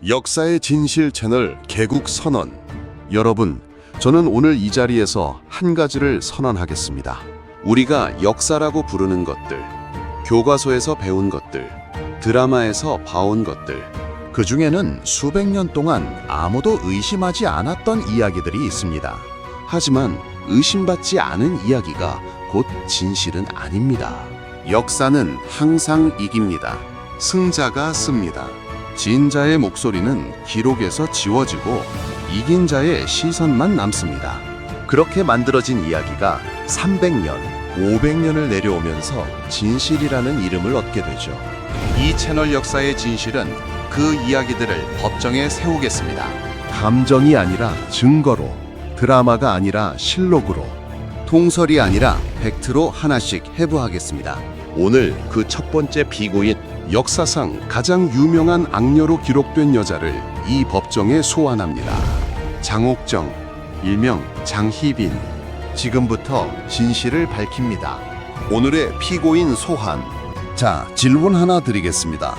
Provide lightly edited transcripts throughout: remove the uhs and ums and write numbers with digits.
역사의 진실 채널 개국선언. 여러분, 저는 오늘 이 자리에서 한 가지를 선언하겠습니다. 우리가 역사라고 부르는 것들, 교과서에서 배운 것들, 드라마에서 봐온 것들, 그 중에는 수백 년 동안 아무도 의심하지 않았던 이야기들이 있습니다. 하지만 의심받지 않은 이야기가 곧 진실은 아닙니다. 역사는 항상 이깁니다. 승자가 씁니다. 진 자의 목소리는 기록에서 지워지고 이긴 자의 시선만 남습니다. 그렇게 만들어진 이야기가 300년, 500년을 내려오면서 진실이라는 이름을 얻게 되죠. 이 채널 역사의 진실은 그 이야기들을 법정에 세우겠습니다. 감정이 아니라 증거로, 드라마가 아니라 실록으로, 통설이 아니라 팩트로 하나씩 해부하겠습니다. 오늘 그 첫 번째 피고인, 역사상 가장 유명한 악녀로 기록된 여자를 이 법정에 소환합니다. 장옥정, 일명 장희빈. 지금부터 진실을 밝힙니다. 오늘의 피고인 소환. 자, 질문 하나 드리겠습니다.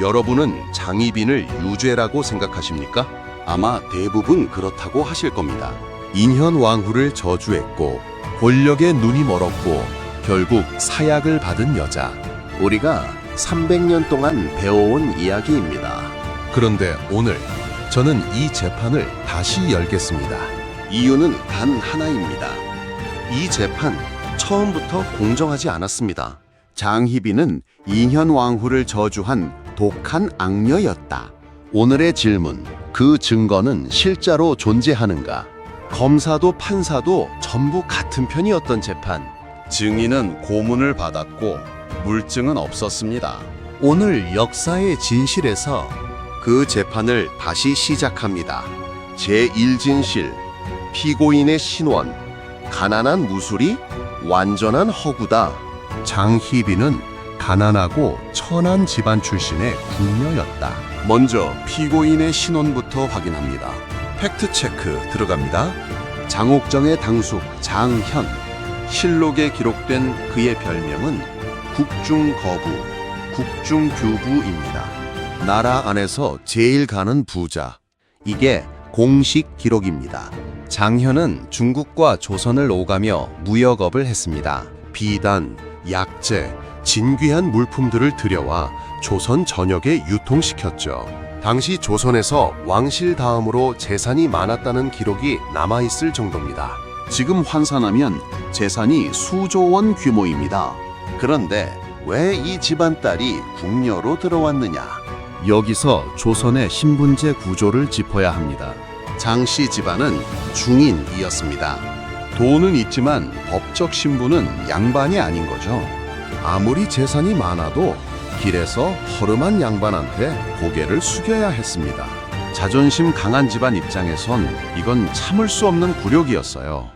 여러분은 장희빈을 유죄라고 생각하십니까? 아마 대부분 그렇다고 하실 겁니다. 인현왕후를 저주했고 권력에 눈이 멀었고 결국 사약을 받은 여자. 우리가 300년 동안 배워온 이야기입니다. 그런데 오늘 저는 이 재판을 다시 열겠습니다. 이유는 단 하나입니다. 이 재판 처음부터 공정하지 않았습니다. 장희빈은 인현왕후를 저주한 독한 악녀였다. 오늘의 질문, 그 증거는 실제로 존재하는가? 검사도 판사도 전부 같은 편이었던 재판. 증인은 고문을 받았고 물증은 없었습니다. 오늘 역사의 진실에서 그 재판을 다시 시작합니다. 제1진실, 피고인의 신원, 가난한 무술이 완전한 허구다. 장희빈은 가난하고 천한 집안 출신의 궁녀였다. 먼저 피고인의 신원부터 확인합니다. 팩트체크 들어갑니다. 장옥정의 당숙 장현. 실록에 기록된 그의 별명은 국중거부, 국중교부입니다. 나라 안에서 제일 가는 부자. 이게 공식 기록입니다. 장현은 중국과 조선을 오가며 무역업을 했습니다. 비단, 약재, 진귀한 물품들을 들여와 조선 전역에 유통시켰죠. 당시 조선에서 왕실 다음으로 재산이 많았다는 기록이 남아있을 정도입니다. 지금 환산하면 재산이 수조 원 규모입니다. 그런데 왜 이 집안 딸이 궁녀로 들어왔느냐? 여기서 조선의 신분제 구조를 짚어야 합니다. 장씨 집안은 중인이었습니다. 돈은 있지만 법적 신분은 양반이 아닌 거죠. 아무리 재산이 많아도 길에서 허름한 양반한테 고개를 숙여야 했습니다. 자존심 강한 집안 입장에선 이건 참을 수 없는 굴욕이었어요.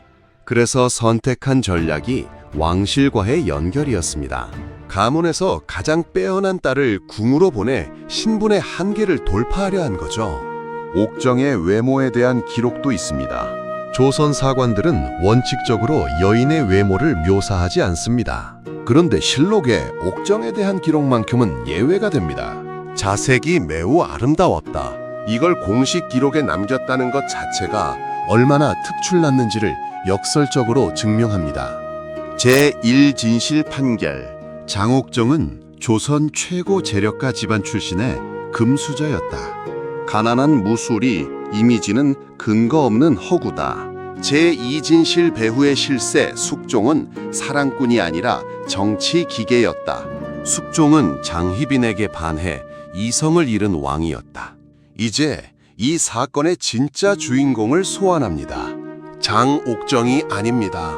그래서 선택한 전략이 왕실과의 연결이었습니다. 가문에서 가장 빼어난 딸을 궁으로 보내 신분의 한계를 돌파하려 한 거죠. 옥정의 외모에 대한 기록도 있습니다. 조선 사관들은 원칙적으로 여인의 외모를 묘사하지 않습니다. 그런데 실록에 옥정에 대한 기록만큼은 예외가 됩니다. 자색이 매우 아름다웠다. 이걸 공식 기록에 남겼다는 것 자체가 얼마나 특출났는지를 역설적으로 증명합니다. 제1진실 판결. 장옥정은 조선 최고 재력가 집안 출신의 금수저였다. 가난한 무술이, 이미지는 근거 없는 허구다. 제2진실 배후의 실세 숙종은 사랑꾼이 아니라 정치 기계였다. 숙종은 장희빈에게 반해 이성을 잃은 왕이었다. 이제 이 사건의 진짜 주인공을 소환합니다. 장옥정이 아닙니다.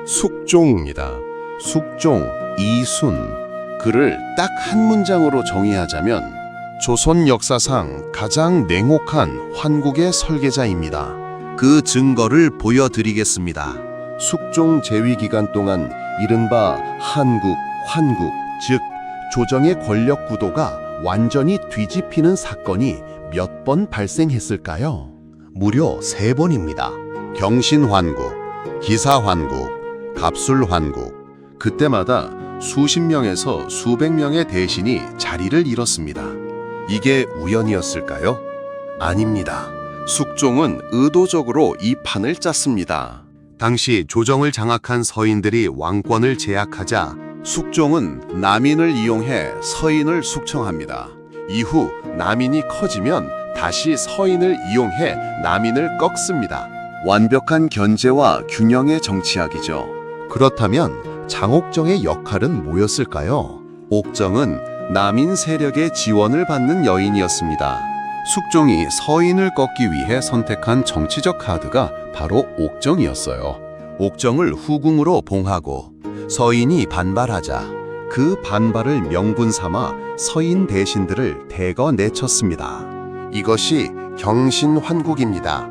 숙종입니다. 숙종, 이순. 그를 딱 한 문장으로 정의하자면 조선 역사상 가장 냉혹한 환국의 설계자입니다. 그 증거를 보여드리겠습니다. 숙종 재위 기간 동안 이른바 한국, 환국, 즉 조정의 권력 구도가 완전히 뒤집히는 사건이 몇 번 발생했을까요? 무려 3번입니다. 경신환국, 기사환국, 갑술환국. 그때마다 수십 명에서 수백 명의 대신이 자리를 잃었습니다. 이게 우연이었을까요? 아닙니다. 숙종은 의도적으로 이 판을 짰습니다. 당시 조정을 장악한 서인들이 왕권을 제약하자 숙종은 남인을 이용해 서인을 숙청합니다. 이후 남인이 커지면 다시 서인을 이용해 남인을 꺾습니다. 완벽한 견제와 균형의 정치학이죠. 그렇다면 장옥정의 역할은 뭐였을까요? 옥정은 남인 세력의 지원을 받는 여인이었습니다. 숙종이 서인을 꺾기 위해 선택한 정치적 카드가 바로 옥정이었어요. 옥정을 후궁으로 봉하고 서인이 반발하자 그 반발을 명분 삼아 서인 대신들을 대거 내쳤습니다. 이것이 경신환국입니다.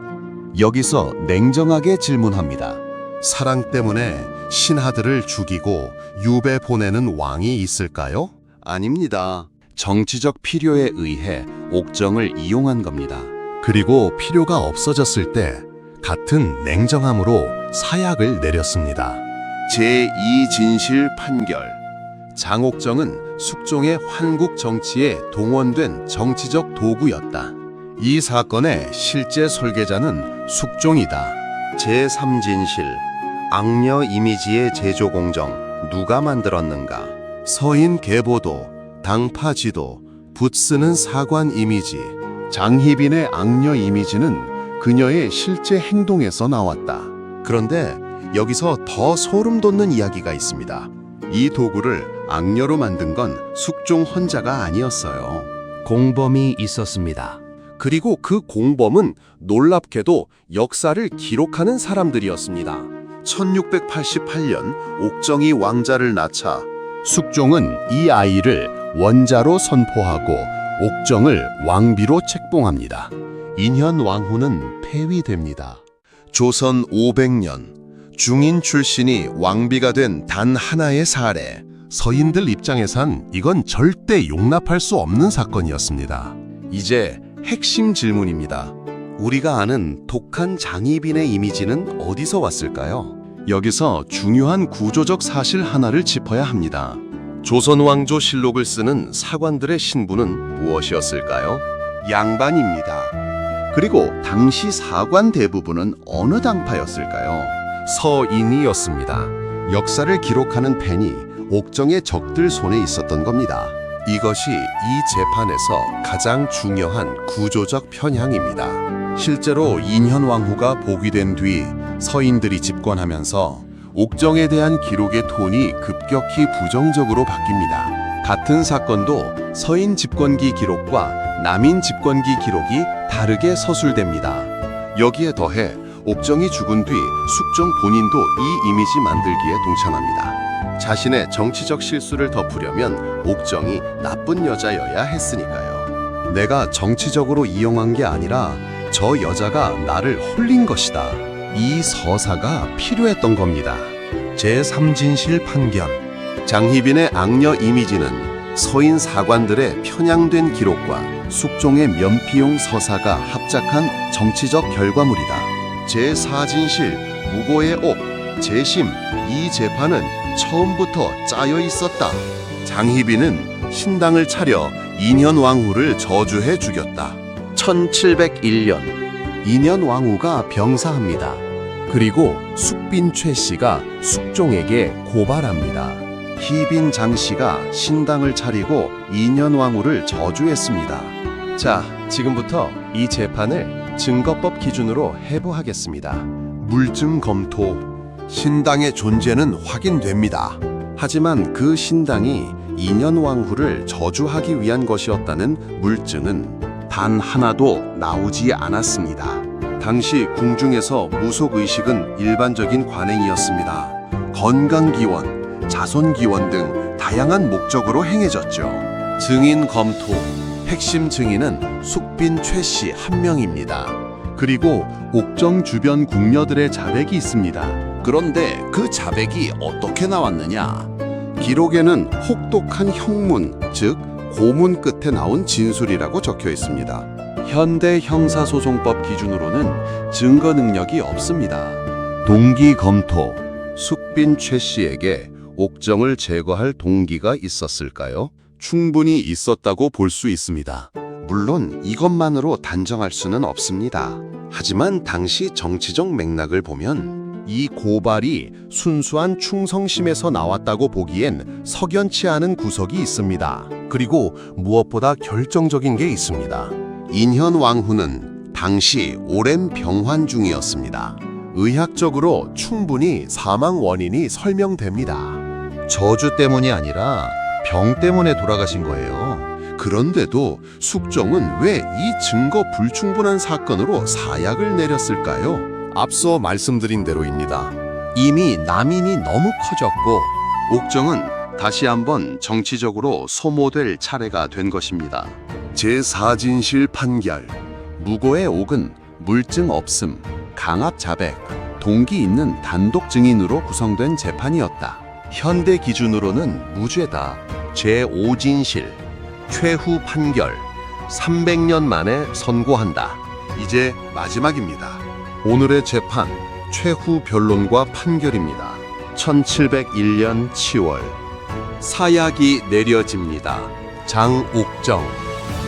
여기서 냉정하게 질문합니다. 사랑 때문에 신하들을 죽이고 유배 보내는 왕이 있을까요? 아닙니다. 정치적 필요에 의해 옥정을 이용한 겁니다. 그리고 필요가 없어졌을 때 같은 냉정함으로 사약을 내렸습니다. 제2진실 판결. 장옥정은 숙종의 환국 정치에 동원된 정치적 도구였다. 이 사건의 실제 설계자는 숙종이다. 제3진실. 악녀 이미지의 제조 공정 누가 만들었는가? 서인 계보도, 당파지도, 붓쓰는 사관 이미지, 장희빈의 악녀 이미지는 그녀의 실제 행동에서 나왔다. 그런데 여기서 더 소름 돋는 이야기가 있습니다. 이 도구를 악녀로 만든 건 숙종 혼자가 아니었어요. 공범이 있었습니다. 그리고 그 공범은 놀랍게도 역사를 기록하는 사람들이었습니다. 1688년 옥정이 왕자를 낳자 숙종은 이 아이를 원자로 선포하고 옥정을 왕비로 책봉합니다. 인현왕후는 폐위됩니다. 조선 500년 중인 출신이 왕비가 된 단 하나의 사례. 서인들 입장에선 이건 절대 용납할 수 없는 사건이었습니다. 이제 핵심 질문입니다. 우리가 아는 독한 장희빈의 이미지는 어디서 왔을까요? 여기서 중요한 구조적 사실 하나를 짚어야 합니다. 조선왕조실록을 쓰는 사관들의 신분은 무엇이었을까요? 양반입니다. 그리고 당시 사관 대부분은 어느 당파였을까요? 서인이었습니다. 역사를 기록하는 펜이 옥정의 적들 손에 있었던 겁니다. 이것이 이 재판에서 가장 중요한 구조적 편향입니다. 실제로 인현왕후가 복위된 뒤 서인들이 집권하면서 옥정에 대한 기록의 톤이 급격히 부정적으로 바뀝니다. 같은 사건도 서인 집권기 기록과 남인 집권기 기록이 다르게 서술됩니다. 여기에 더해 옥정이 죽은 뒤 숙종 본인도 이 이미지 만들기에 동참합니다. 자신의 정치적 실수를 덮으려면 옥정이 나쁜 여자여야 했으니까요. 내가 정치적으로 이용한 게 아니라 저 여자가 나를 홀린 것이다. 이 서사가 필요했던 겁니다. 제3진실 판결. 장희빈의 악녀 이미지는 서인 사관들의 편향된 기록과 숙종의 면피용 서사가 합작한 정치적 결과물이다. 제4진실 무고의 옥, 재심. 이 재판은 처음부터 짜여 있었다. 장희빈은 신당을 차려 인현왕후를 저주해 죽였다. 1701년 인현왕후가 병사합니다. 그리고 숙빈 최 씨가 숙종에게 고발합니다. 희빈 장 씨가 신당을 차리고 인현왕후를 저주했습니다. 자, 지금부터 이 재판을 증거법 기준으로 해부하겠습니다. 물증 검토. 신당의 존재는 확인됩니다. 하지만 그 신당이 인현왕후를 저주하기 위한 것이었다는 물증은 단 하나도 나오지 않았습니다. 당시 궁중에서 무속의식은 일반적인 관행이었습니다. 건강기원, 자손기원 등 다양한 목적으로 행해졌죠. 증인 검토. 핵심 증인은 숙빈 최 씨 한 명입니다. 그리고 옥정 주변 궁녀들의 자백이 있습니다. 그런데 그 자백이 어떻게 나왔느냐? 기록에는 혹독한 형문, 즉 고문 끝에 나온 진술이라고 적혀 있습니다. 현대 형사소송법 기준으로는 증거 능력이 없습니다. 동기 검토. 숙빈 최 씨에게 옥정을 제거할 동기가 있었을까요? 충분히 있었다고 볼 수 있습니다. 물론 이것만으로 단정할 수는 없습니다. 하지만 당시 정치적 맥락을 보면 이 고발이 순수한 충성심에서 나왔다고 보기엔 석연치 않은 구석이 있습니다. 그리고 무엇보다 결정적인 게 있습니다. 인현 왕후는 당시 오랜 병환 중이었습니다. 의학적으로 충분히 사망 원인이 설명됩니다. 저주 때문이 아니라 병 때문에 돌아가신 거예요. 그런데도 숙종은 왜 이 증거 불충분한 사건으로 사약을 내렸을까요? 앞서 말씀드린 대로입니다. 이미 남인이 너무 커졌고 옥정은 다시 한번 정치적으로 소모될 차례가 된 것입니다. 제4진실 판결. 무고의 옥은 물증 없음, 강압 자백, 동기 있는 단독 증인으로 구성된 재판이었다. 현대 기준으로는 무죄다. 제5진실 최후 판결 300년 만에 선고한다. 이제 마지막입니다. 오늘의 재판 최후 변론과 판결입니다. 1701년 10월 사약이 내려집니다. 장옥정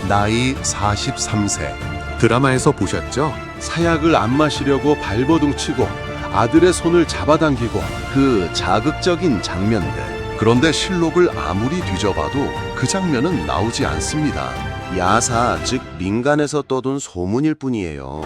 나이 43세. 드라마에서 보셨죠? 사약을 안 마시려고 발버둥 치고 아들의 손을 잡아당기고 그 자극적인 장면들. 그런데 실록을 아무리 뒤져봐도 그 장면은 나오지 않습니다. 야사, 즉 민간에서 떠돈 소문일 뿐이에요.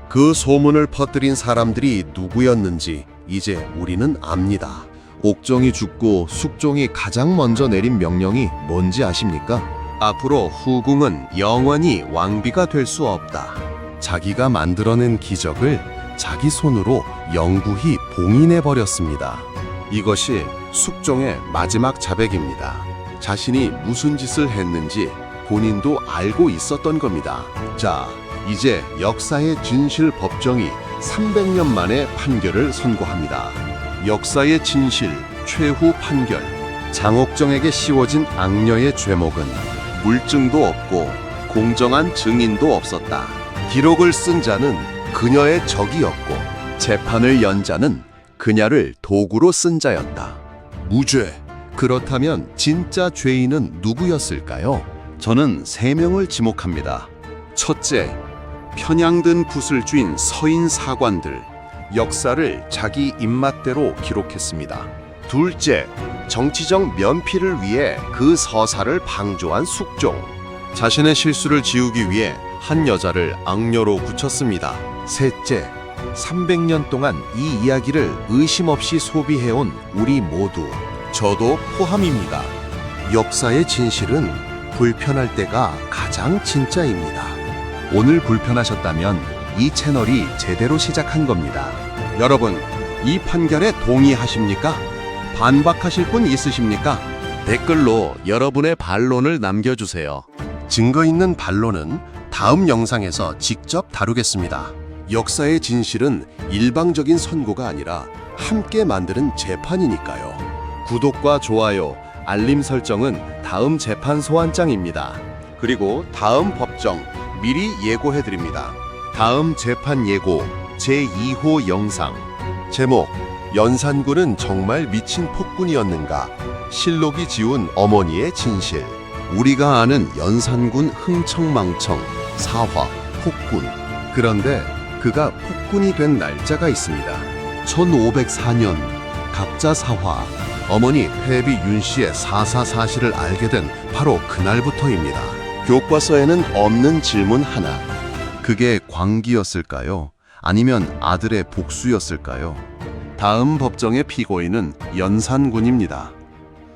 그 소문을 퍼뜨린 사람들이 누구였는지 이제 우리는 압니다. 옥정이 죽고 숙종이 가장 먼저 내린 명령이 뭔지 아십니까? 앞으로 후궁은 영원히 왕비가 될 수 없다. 자기가 만들어낸 기적을 자기 손으로 영구히 봉인해버렸습니다. 이것이 숙종의 마지막 자백입니다. 자신이 무슨 짓을 했는지 본인도 알고 있었던 겁니다. 자, 이제 역사의 진실 법정이 300년 만에 판결을 선고합니다. 역사의 진실 최후 판결. 장옥정에게 씌워진 악녀의 죄목은 물증도 없고 공정한 증인도 없었다. 기록을 쓴 자는 그녀의 적이었고 재판을 연 자는 그녀를 도구로 쓴 자였다. 무죄. 그렇다면 진짜 죄인은 누구였을까요? 저는 3명을 지목합니다. 첫째, 편향된 붓을 쥔 서인 사관들. 역사를 자기 입맛대로 기록했습니다. 둘째, 정치적 면피를 위해 그 서사를 방조한 숙종. 자신의 실수를 지우기 위해 한 여자를 악녀로 붙였습니다. 셋째, 300년 동안 이 이야기를 의심 없이 소비해온 우리 모두, 저도 포함입니다. 역사의 진실은 불편할 때가 가장 진짜입니다. 오늘 불편하셨다면 이 채널이 제대로 시작한 겁니다. 여러분, 이 판결에 동의하십니까? 반박하실 분 있으십니까? 댓글로 여러분의 반론을 남겨주세요. 증거 있는 반론은 다음 영상에서 직접 다루겠습니다. 역사의 진실은 일방적인 선고가 아니라 함께 만드는 재판이니까요. 구독과 좋아요, 알림 설정은 다음 재판 소환장입니다. 그리고 다음 법정 미리 예고해드립니다. 다음 재판 예고 제2호 영상. 제목: 연산군은 정말 미친 폭군이었는가? 실록이 지운 어머니의 진실. 우리가 아는 연산군 흥청망청, 사화, 폭군. 그런데 그가 폭군이 된 날짜가 있습니다. 1504년 갑자사화. 어머니 회비 윤씨의 사사사실을 알게 된 바로 그날부터입니다. 교과서에는 없는 질문 하나. 그게 광기였을까요? 아니면 아들의 복수였을까요? 다음 법정의 피고인은 연산군입니다.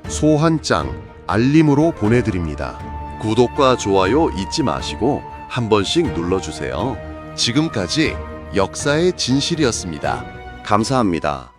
소환장 알림으로 보내드립니다. 구독과 좋아요 잊지 마시고 한 번씩 눌러주세요. 지금까지 역사의 진실이었습니다. 감사합니다.